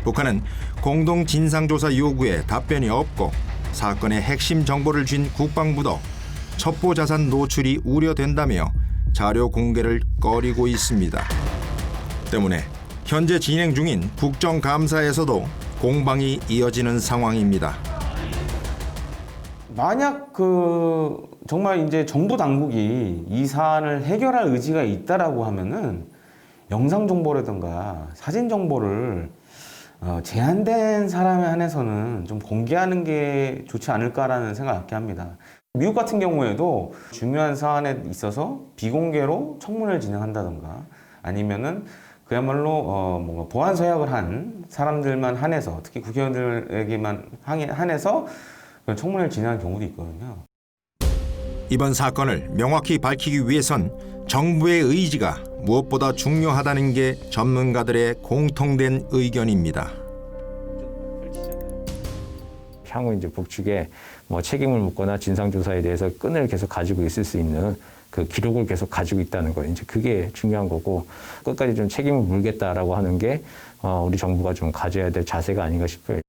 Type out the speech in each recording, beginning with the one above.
북한은 공동 진상조사 요구에 답변이 없고 사건의 핵심 정보를 쥔 국방부도 첩보 자산 노출이 우려된다며 자료 공개를 꺼리고 있습니다. 때문에 현재 진행 중인 국정감사에서도 공방이 이어지는 상황입니다. 만약 정말 이제 정부 당국이 이 사안을 해결할 의지가 있다라고 하면은 영상 정보라든가 사진 정보를 제한된 사람에 한해서는 좀 공개하는 게 좋지 않을까라는 생각을 갖게 합니다. 미국 같은 경우에도 중요한 사안에 있어서 비공개로 청문회를 진행한다든가 아니면은 그야말로 뭔가 보안 서약을 한 사람들만 한해서 특히 국회의원들에게만 한해서 청문회를 진행하는 경우도 있거든요. 이번 사건을 명확히 밝히기 위해선 정부의 의지가 무엇보다 중요하다는 게 전문가들의 공통된 의견입니다. 향후 이제 북측에 책임을 묻거나 진상조사에 대해서 끈을 계속 가지고 있을 수 있는 그 기록을 계속 가지고 있다는 거, 이제 그게 중요한 거고, 끝까지 좀 책임을 물겠다라고 하는 게 우리 정부가 좀 가져야 될 자세가 아닌가 싶어요.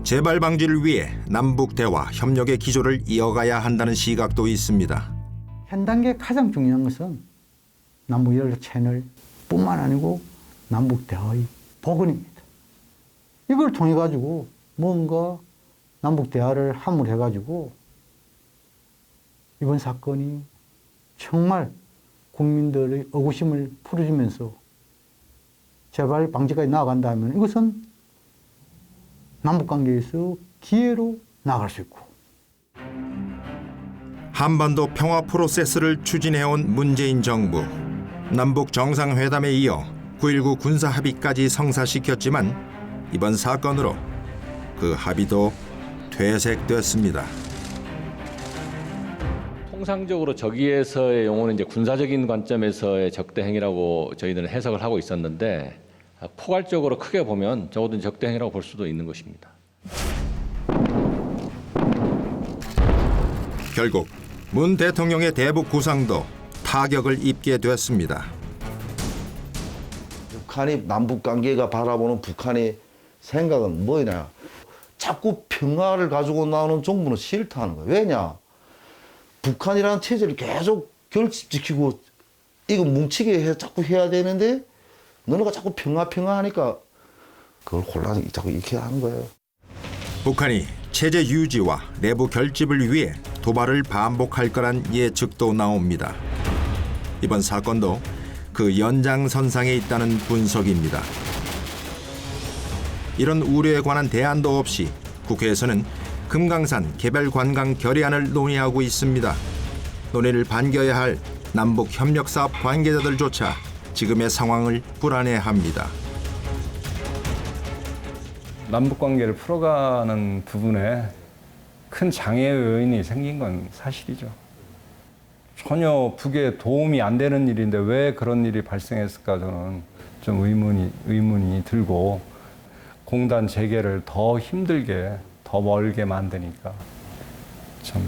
재발 방지를 위해 남북 대화 협력의 기조를 이어가야 한다는 시각도 있습니다. 현 단계 가장 중요한 것은 남북 연락 채널뿐만 아니고 남북 대화의 복원입니다. 이걸 통해 가지고 뭔가 남북 대화를 함으로 해가지고 이번 사건이 정말 국민들의 의구심을 풀어주면서 재발 방지까지 나아간다면 이것은 남북관계에서 기회로 나아갈 수 있고. 한반도 평화 프로세스를 추진해온 문재인 정부. 남북 정상회담에 이어 9.19 군사 합의까지 성사시켰지만 이번 사건으로 그 합의도 퇴색됐습니다. 통상적으로 저기에서의 용어는 이제 군사적인 관점에서의 적대 행위라고 저희들은 해석을 하고 있었는데 포괄적으로 크게 보면 적어도 적대 행위라고 볼 수도 있는 것입니다. 결국 문 대통령의 대북 구상도 타격을 입게 됐습니다. 북한이 남북 관계가 바라보는 북한의 생각은 뭐냐? 자꾸 평화를 가지고 나오는 정부는 싫다는 거예요. 왜냐? 북한이라는 체제를 계속 결집시키고 이거 뭉치게 자꾸 해야 되는데 너네가 자꾸 평화 하니까 그걸 혼란이 자꾸 이렇게 하는 거예요. 북한이 체제 유지와 내부 결집을 위해 도발을 반복할 거란 예측도 나옵니다. 이번 사건도 그 연장선상에 있다는 분석입니다. 이런 우려에 관한 대안도 없이 국회에서는 금강산 개별관광 결의안을 논의하고 있습니다. 논의를 반겨야 할 남북 협력사업 관계자들조차 지금의 상황을 불안해합니다. 남북 관계를 풀어가는 부분에 큰 장애 요인이 생긴 건 사실이죠. 전혀 북에 도움이 안 되는 일인데 왜 그런 일이 발생했을까 저는 좀 의문이 들고 공단 재개를 더 힘들게 더 멀게 만드니까 참